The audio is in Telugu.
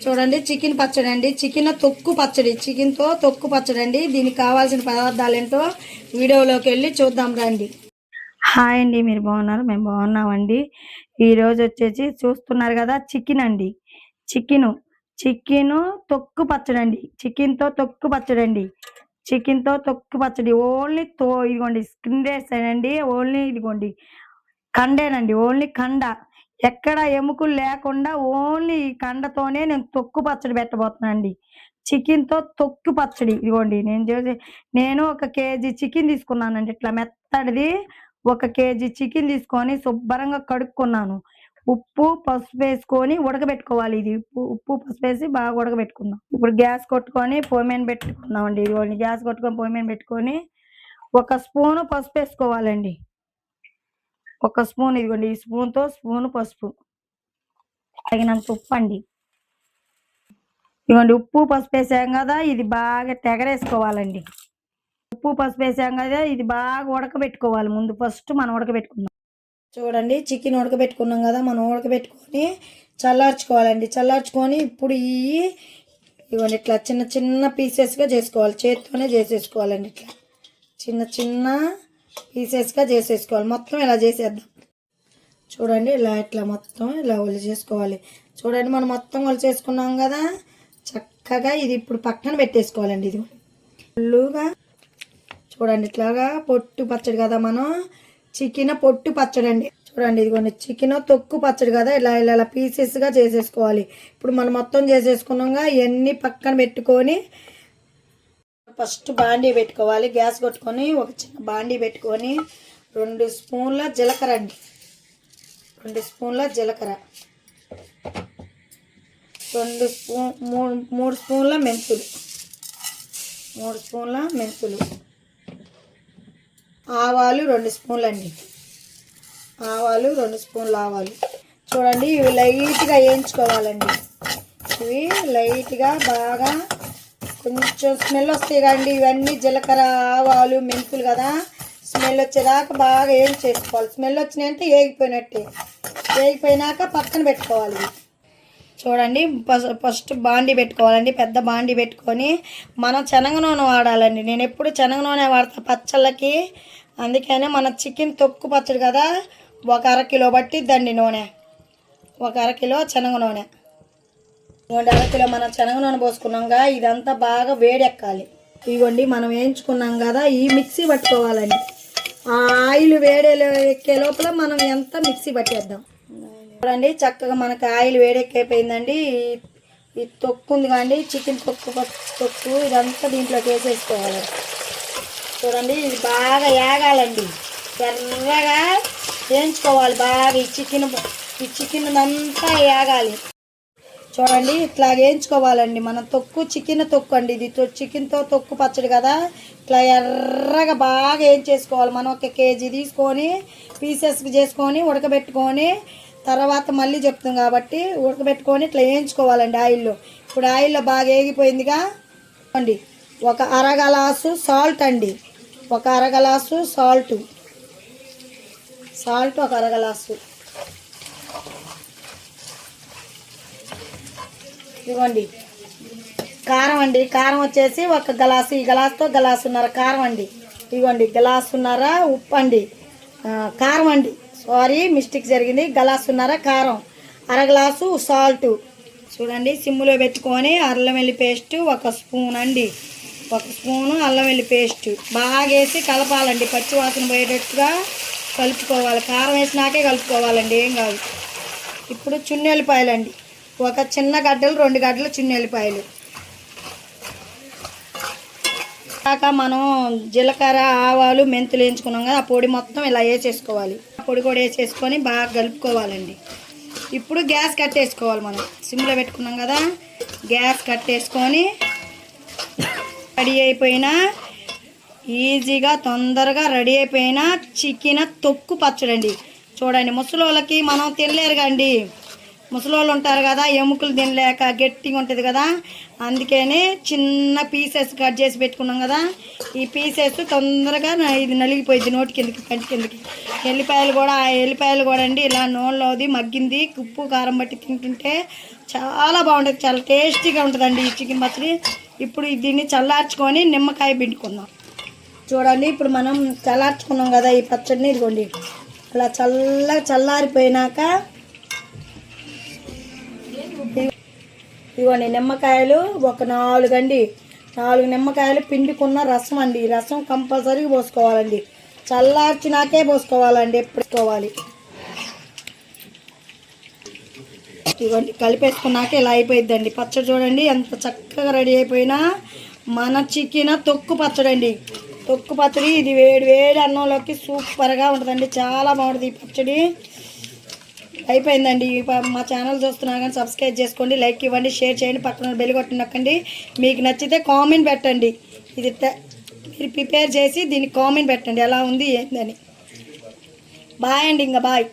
చూడండి చికెన్ పచ్చడి అండి. చికెన్ తొక్కు పచ్చడి, చికెన్తో తొక్కు పచ్చడి అండి. దీనికి కావాల్సిన పదార్థాలు ఏంటో వీడియోలోకి వెళ్ళి చూద్దాం రండి. హాయ్ అండి, మీరు బాగున్నారు? మేము బాగున్నామండి. ఈరోజు వచ్చేసి చూస్తున్నారు కదా చికెన్ అండి. చికెను తొక్కు పచ్చడి అండి. చికెన్తో తొక్కు పచ్చడి అండి. చికెన్తో తొక్కు పచ్చడి ఓన్లీ ఇదిగోండి స్కిన్ అండి. ఓన్లీ ఇదిగోండి కండేనండి, ఓన్లీ కండ, ఎక్కడ ఎముకలు లేకుండా ఓన్లీ ఈ కండతోనే నేను తొక్కు పచ్చడి పెట్టబోతున్నా అండి. చికెన్తో తొక్కు పచ్చడి ఇదిగోండి. నేను 1 కేజీ చికెన్ తీసుకున్నానండి. ఇట్లా మెత్తడిది 1 కేజీ చికెన్ తీసుకొని శుభ్రంగా కడుక్కున్నాను. ఉప్పు పసుపు వేసుకొని ఉడకబెట్టుకోవాలి. ఇది ఉప్పు పసుపు వేసి బాగా ఉడకబెట్టుకుందాం. ఇప్పుడు గ్యాస్ కొట్టుకొని పొయ్యి మీద పెట్టుకుందామండి. ఇదిగోండి గ్యాస్ కొట్టుకొని పొయ్యి మీద పెట్టుకొని 1 స్పూను పసుపు వేసుకోవాలండి. 1 స్పూన్, ఇదిగోండి ఈ స్పూన్తో స్పూను పసుపు, తగినంత ఉప్పు అండి. ఇదిగోండి ఉప్పు పసుపు వేసాం కదా, ఇది బాగా తెగరేసుకోవాలండి. ఉప్పు పసుపు వేసాం కదా, ఇది బాగా ఉడకబెట్టుకోవాలి. ముందు ఫస్ట్ మనం ఉడకబెట్టుకుందాం. చూడండి చికెన్ ఉడకబెట్టుకున్నాం కదా, మనం ఉడకబెట్టుకొని చల్లార్చుకోవాలండి. చల్లార్చుకొని ఇప్పుడు ఇవన్నీ ఇట్లా చిన్న చిన్న పీసెస్గా చేసుకోవాలి. చేతితోనే చేసేసుకోవాలండి. ఇట్లా చిన్న చిన్న పీసెస్గా చేసేసుకోవాలి. మొత్తం ఇలా చేసేద్దాం. చూడండి ఇట్లా మొత్తం ఇలా ఒలి చేసుకోవాలి. చూడండి మనం మొత్తం ఒలి చేసుకున్నాం కదా, చక్కగా ఇది ఇప్పుడు పక్కన పెట్టేసుకోవాలండి. ఇది ఫుల్లుగా చూడండి ఇట్లాగా పొట్టు పచ్చడి కదా, మనం చికెన్ పొట్టు పచ్చడి అండి. చూడండి ఇదిగోండి చికెన్ తొక్కు పచ్చడి కదా, ఇలా ఇలా ఇలా పీసెస్గా చేసేసుకోవాలి. ఇప్పుడు మనం మొత్తం చేసేసుకున్నాగా ఇవన్నీ పక్కన పెట్టుకొని ఫస్ట్ బాండీ పెట్టుకోవాలి. గ్యాస్ కొట్టుకొని ఒక చిన్న బాండీ పెట్టుకొని 2 స్పూన్ల జీలకర్ర అండి. 2 స్పూన్ల జీలకర్ర, 3 స్పూన్ల మెంతులు, 3 స్పూన్ల మెంతులు, ఆవాలు 2 స్పూన్లు అండి. ఆవాలు 2 స్పూన్లు ఆవాలు. చూడండి ఇవి లైట్గా వేయించుకోవాలండి. ఇవి లైట్గా బాగా కొంచెం స్మెల్ వస్తాయి కదండి. ఇవన్నీ జీలకర్ర ఆవాలు మెంతులు కదా, స్మెల్ వచ్చేదాకా బాగా వేయించేసుకోవాలి. స్మెల్ వచ్చినాయంటే వేగిపోయినట్టే. వేగిపోయినాక పక్కన పెట్టుకోవాలి. చూడండి ఫస్ట్ బాండీ పెట్టుకోవాలండి. పెద్ద బాండీ పెట్టుకొని మనం శనగ నూనె వాడాలండి. నేను ఎప్పుడు శనగ నూనె వాడతా పచ్చళ్ళకి. అందుకనే మన చికెన్ తొక్కు పచ్చడి కదా, 1 అరకిలో పట్టిద్దండి నూనె. 1 అరకిలో శనగ నూనె. 1 అరకిలో మనం శనగ నూనె పోసుకున్నాంగా, ఇదంతా బాగా వేడెక్కాలి. ఇదిగోండి మనం వేయించుకున్నాం కదా, ఈ మిక్సీ పట్టుకోవాలండి. ఆ ఆయిల్ వేడేలో ఎక్కే లోపల మనం ఎంత మిక్సీ పట్టేద్దాం. చూడండి చక్కగా మనకు ఆయిల్ వేడెక్కిపోయిందండి. ఈ తొక్కు ఉంది కానీ చికెన్ తొక్కు ఇదంతా దీంట్లోకి వేసేసుకోవాలి. చూడండి ఇది బాగా ఏగాలండి, ఎర్రగా వేయించుకోవాలి బాగా. ఈ చికెన్ అంతా ఏగాలి. చూడండి ఇట్లా వేయించుకోవాలండి. మన తొక్కు చికెన్ తొక్కు అండి. ఇది చికెన్తో తొక్కు పచ్చడి కదా, ఇట్లా ఎర్రగా బాగా వేయించేసుకోవాలి. మనం 1 కేజీ తీసుకొని పీసెస్కి చేసుకొని ఉడకబెట్టుకొని తర్వాత మళ్ళీ చెప్తాం కాబట్టి ఉడకబెట్టుకొని ఇట్లా వేయించుకోవాలండి ఆయిల్లో. ఇప్పుడు ఆయిల్లో బాగా వేగిపోయిందిగా అండి. 1 అరగలాసు సాల్ట్ అండి. 1 అరగలాసు సాల్ట్ 1 అరగలాసు. ఇదిగోండి కారం అండి. కారం వచ్చేసి 1 గ్లాసు, ఈ గ్లాసుతో గ్లాసున్నర కారం అండి. ఇదిగోండి గ్లాసున్నర ఉప్పు అండి, కారం అండి. సారీ మిస్టేక్ జరిగింది. గ్లాసున్నర కారం, 1 గ్లాసు సాల్ట్. చూడండి సిమ్లో పెట్టుకొని అల్లం వెల్లి పేస్ట్ 1 స్పూన్ అండి. 1 స్పూను అల్లం వెల్లి పేస్ట్ బాగా వేసి కలపాలండి. పచ్చి వాసన పోయేటట్టుగా కలుపుకోవాలి. కారం వేసినాకే కలుపుకోవాలండి, ఏం కాదు. ఇప్పుడు చున్నెల్లిపాయలు అండి. 1 చిన్న గడ్డలు 2 గడ్డలు చున్నెల్లిపాయలు. కాక మనం జీలకర్ర ఆవాలు మెంతులు వేయించుకున్నాం కదా, ఆ పొడి మొత్తం ఇలా వేసేసుకోవాలి. ఆ పొడి కూడా వేసేసుకొని బాగా కలుపుకోవాలండి. ఇప్పుడు గ్యాస్ కట్టేసుకోవాలి. మనం సిమ్లో పెట్టుకున్నాం కదా, గ్యాస్ కట్టేసుకొని రెడీ అయిపోయినా ఈజీగా తొందరగా రెడీ అయిపోయిన చికెన్ తొక్కు పచ్చడండి. చూడండి ముసలోళ్ళకి మనం తినలేరు కండి. ముసలోళ్ళు ఉంటారు కదా, ఎముకలు తినలేక గట్టిగా ఉంటుంది కదా, అందుకని చిన్న పీసెస్ కట్ చేసి పెట్టుకున్నాం కదా, ఈ పీసెస్ తొందరగా ఇది నలిగిపోయింది నోటి కిందకి కంటి కిందకి. ఎల్లిపాయలు కూడా అండి ఇలా నూనెలోది మగ్గింది, ఉప్పు కారం బట్టి తింటుంటే చాలా బాగుంటుంది, చాలా టేస్టీగా ఉంటుందండి ఈ చికెన్ పచ్చడి. ఇప్పుడు దీన్ని చల్లార్చుకొని నిమ్మకాయ పిండుకుందాం. చూడండి ఇప్పుడు మనం చల్లార్చుకున్నాం కదా ఈ పచ్చడిని, ఇదిగోండి అలా చల్లారిపోయినాక ఇదిగోండి నిమ్మకాయలు ఒక 4 అండి, 4 నిమ్మకాయలు పిండుకున్న రసం అండి. ఈ రసం కంపల్సరీగా పోసుకోవాలండి, చల్లార్చినాకే పోసుకోవాలండి, ఎప్పుడు పోసుకోవాలి. ఇదిగోండి కలిపేసుకున్నాక ఇలా అయిపోయిద్దండి పచ్చడి. చూడండి ఎంత చక్కగా రెడీ అయిపోయినా మన చికెన్ తొక్కు పచ్చడి అండి. తొక్కు పచ్చడి ఇది వేడి వేడి అన్నంలోకి సూపర్గా ఉంటుందండి, చాలా బాగుంటుంది ఈ పచ్చడి. అయిపోయిందండి. మా ఛానల్ చూస్తున్నా కానీ సబ్స్క్రైబ్ చేసుకోండి, లైక్ ఇవ్వండి, షేర్ చేయండి, పక్కన బెల్ కొట్టి నొక్కండి. మీకు నచ్చితే కామెంట్ పెట్టండి. ఇది మీరు ప్రిపేర్ చేసి దీన్ని కామెంట్ పెట్టండి ఎలా ఉంది ఏందని. బాయ్ అండి, ఇంకా బాయ్.